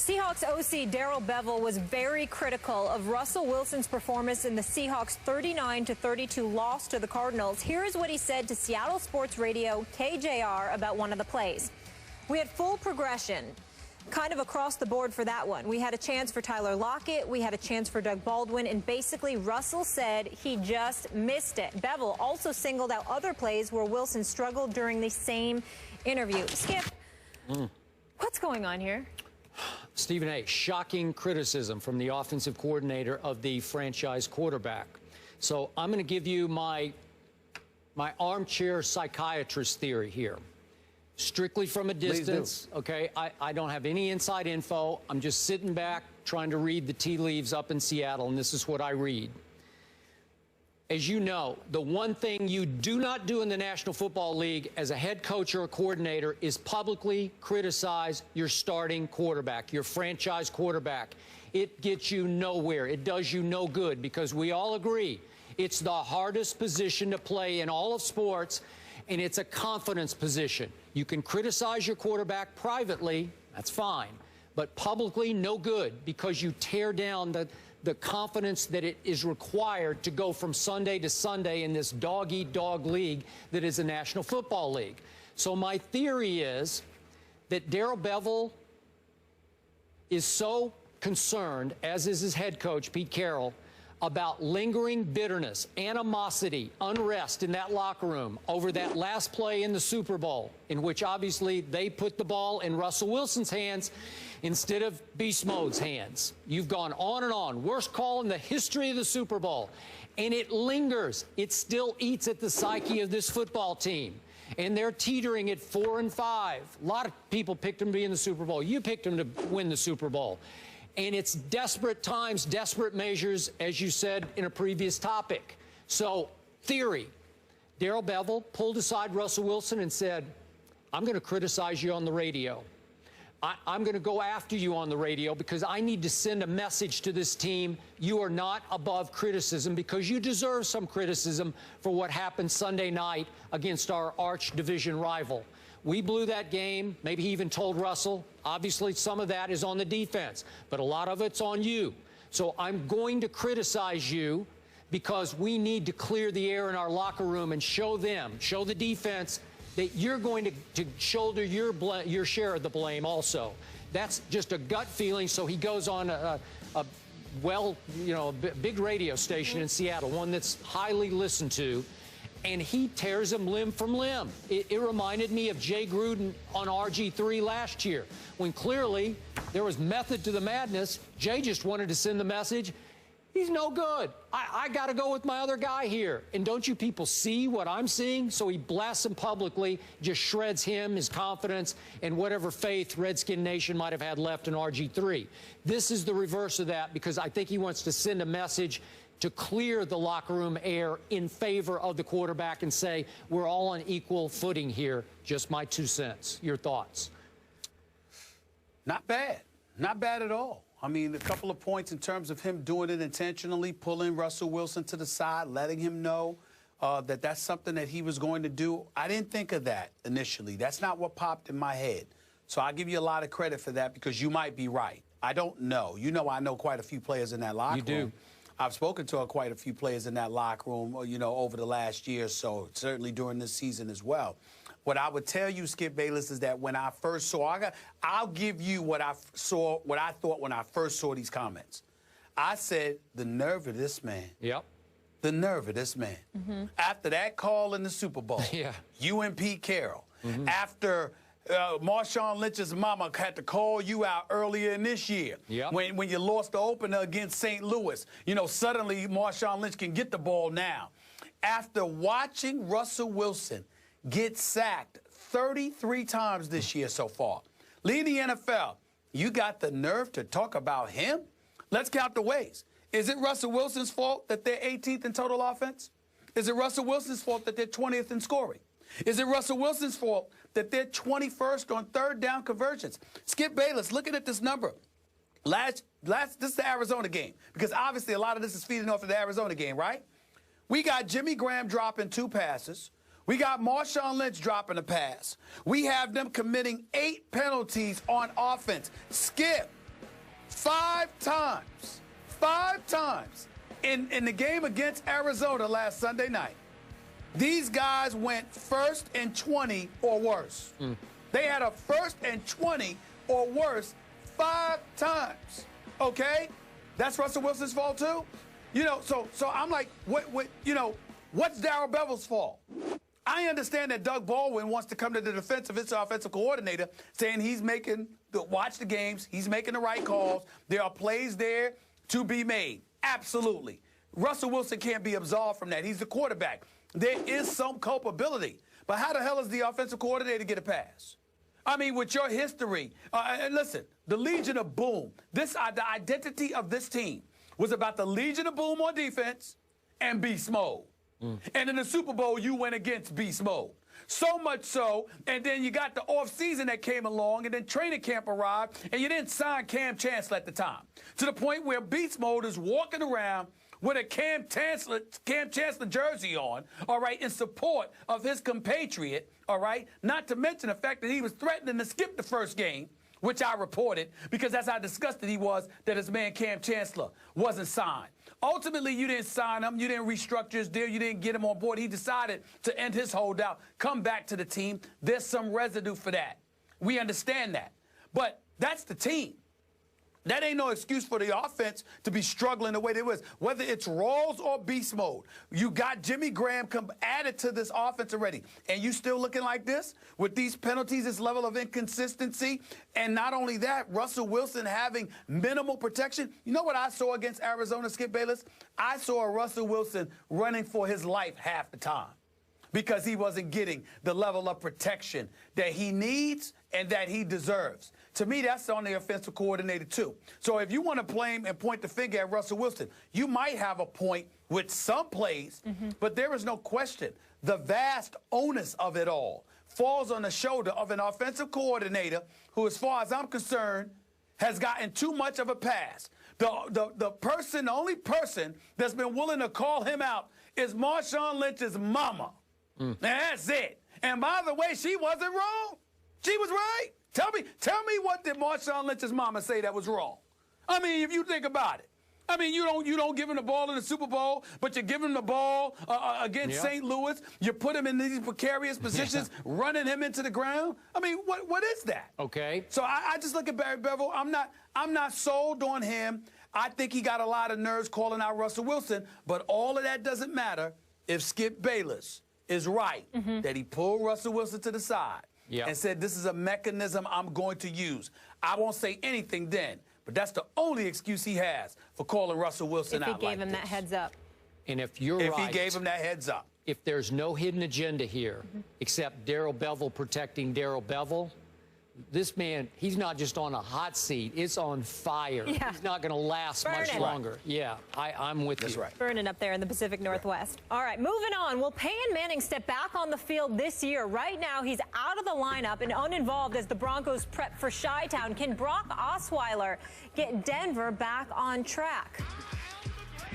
Seahawks OC Darrell Bevell was very critical of Russell Wilson's performance in the Seahawks' 39-32 loss to the Cardinals. Here is what he said to Seattle Sports Radio KJR about one of the plays. We had full progression, kind of across the board for that one. We had a chance for Tyler Lockett. We had a chance for Doug Baldwin. And basically, Russell said he just missed it. Bevell also singled out other plays where Wilson struggled during the same interview. Skip, what's going on here? Stephen A., shocking criticism from the offensive coordinator of the franchise quarterback. So I'm going to give you my armchair psychiatrist theory here. Strictly from a distance, okay? I don't have any inside info. I'm just sitting back trying to read the tea leaves up in Seattle, and this is what I read. As you know, the one thing you do not do in the National Football League as a head coach or a coordinator is publicly criticize your starting quarterback, your franchise quarterback. It gets you nowhere. It does you no good because we all agree it's the hardest position to play in all of sports, and it's a confidence position. You can criticize your quarterback privately, that's fine, but publicly, no good because you tear down the confidence that it is required to go from Sunday to Sunday in this dog-eat-dog league that is the National Football League. So my theory is that Darrell Bevell is so concerned, as is his head coach, Pete Carroll, about lingering bitterness, animosity, unrest in that locker room over that last play in the Super Bowl, in which obviously they put the ball in Russell Wilson's hands instead of Beast Mode's hands. You've gone on and on. Worst call in the history of the Super Bowl. And it lingers. It still eats at the psyche of this football team. And they're teetering at 4-5. A lot of people picked them to be in the Super Bowl. You picked them to win the Super Bowl. And it's desperate times, desperate measures, as you said in a previous topic. So, theory, Darrell Bevell pulled aside Russell Wilson and said, I'm going to criticize you on the radio. I'm going to go after you on the radio because I need to send a message to this team. You are not above criticism because you deserve some criticism for what happened Sunday night against our arch division rival. We blew that game. Maybe he even told Russell. Obviously, some of that is on the defense, but a lot of it's on you. So I'm going to criticize you because we need to clear the air in our locker room and show them, show the defense that you're going to shoulder your share of the blame also. That's just a gut feeling. So he goes on a big radio station in Seattle, one that's highly listened to, and he tears him limb from limb. It reminded me of Jay Gruden on RG3 last year, when clearly there was method to the madness. Jay just wanted to send the message, he's no good. I got to go with my other guy here. And don't you people see what I'm seeing? So he blasts him publicly, just shreds him, his confidence, and whatever faith Redskin Nation might have had left in RG3. This is the reverse of that because I think he wants to send a message to clear the locker room air in favor of the quarterback and say, we're all on equal footing here. Just my 2 cents. Your thoughts? Not bad. Not bad at all. I mean, a couple of points in terms of him doing it intentionally, pulling Russell Wilson to the side, letting him know that that's something that he was going to do. I didn't think of that initially. That's not what popped in my head. So I'll give you a lot of credit for that because you might be right. I don't know. You know, I know quite a few players in that locker room. You do. I've spoken to quite a few players in that locker room, you know, over the last year or so, certainly during this season as well. What I would tell you, Skip Bayless, is that when I first saw, I'll give you what I saw, what I thought when I first saw these comments. I said, the nerve of this man. Yep. The nerve of this man. After that call in the Super Bowl, you and Pete Carroll, after Marshawn Lynch's mama had to call you out earlier in this year when you lost the opener against St. Louis. You know, suddenly Marshawn Lynch can get the ball now. After watching Russell Wilson get sacked 33 times this year so far, leading the NFL, you got the nerve to talk about him? Let's count the ways. Is it Russell Wilson's fault that they're 18th in total offense? Is it Russell Wilson's fault that they're 20th in scoring? Is it Russell Wilson's fault that they're 21st on third down conversions? Skip Bayless, looking at this number. This is the Arizona game, because obviously a lot of this is feeding off of the Arizona game, right? We got Jimmy Graham dropping 2 passes. We got Marshawn Lynch dropping a pass. We have them committing 8 penalties on offense. Skip, 5 times in the game against Arizona last Sunday night, these guys went 1st and 20 or worse. They had a 1st and 20 or worse 5 times. Okay? That's Russell Wilson's fault too? You know, so I'm like, what's Darrell Bevell's fault? I understand that Doug Baldwin wants to come to the defense of his offensive coordinator, saying he's watch the games, he's making the right calls. There are plays there to be made. Absolutely. Russell Wilson can't be absolved from that. He's the quarterback. There is some culpability. But how the hell does the offensive coordinator get a pass? I mean, with your history, and listen, the Legion of Boom, the identity of this team was about the Legion of Boom on defense and beast mode. And in the Super Bowl, you went against beast mode. So much so, and then you got the offseason that came along, and then training camp arrived, and you didn't sign Cam Chancellor at the time. To the point where beast mode is walking around with a Cam Chancellor jersey on, all right, in support of his compatriot, all right? Not to mention the fact that he was threatening to skip the first game, which I reported, because that's how disgusted he was that his man Cam Chancellor wasn't signed. Ultimately, you didn't sign him. You didn't restructure his deal. You didn't get him on board. He decided to end his holdout, come back to the team. There's some residue for that. We understand that. But that's the team. That ain't no excuse for the offense to be struggling the way they was. Whether it's Rawls or beast mode, you got Jimmy Graham added to this offense already. And you still looking like this with these penalties, this level of inconsistency. And not only that, Russell Wilson having minimal protection. You know what I saw against Arizona, Skip Bayless? I saw Russell Wilson running for his life half the time because he wasn't getting the level of protection that he needs and that he deserves. To me, that's on the offensive coordinator, too. So if you want to blame and point the finger at Russell Wilson, you might have a point with some plays, but there is no question the vast onus of it all falls on the shoulder of an offensive coordinator who, as far as I'm concerned, has gotten too much of a pass. The only person that's been willing to call him out is Marshawn Lynch's mama. And that's it. And by the way, she wasn't wrong. She was right. Tell me what did Marshawn Lynch's mama say that was wrong? I mean, if you think about it. I mean, you don't give him the ball in the Super Bowl, but you give him the ball against St. Louis. You put him in these precarious positions, running him into the ground. I mean, what is that? Okay. So I just look at Barry Bevell. I'm not sold on him. I think he got a lot of nerves calling out Russell Wilson, but all of that doesn't matter if Skip Bayless is right that he pulled Russell Wilson to the side. And said, this is a mechanism I'm going to use. I won't say anything then, but that's the only excuse he has for calling Russell Wilson out like this. If he gave him that heads up. And if you're right. If he gave him that heads up. If there's no hidden agenda here except Darrell Bevell protecting Darrell Bevell, this man, he's not just on a hot seat. It's on fire. He's not going to last much longer. Yeah, I'm with you. That's right. Burning up there in the Pacific Northwest. All right, moving on. Will Peyton Manning step back on the field this year? Right now, he's out of the lineup and uninvolved as the Broncos prep for Chi-Town. Can Brock Osweiler get Denver back on track?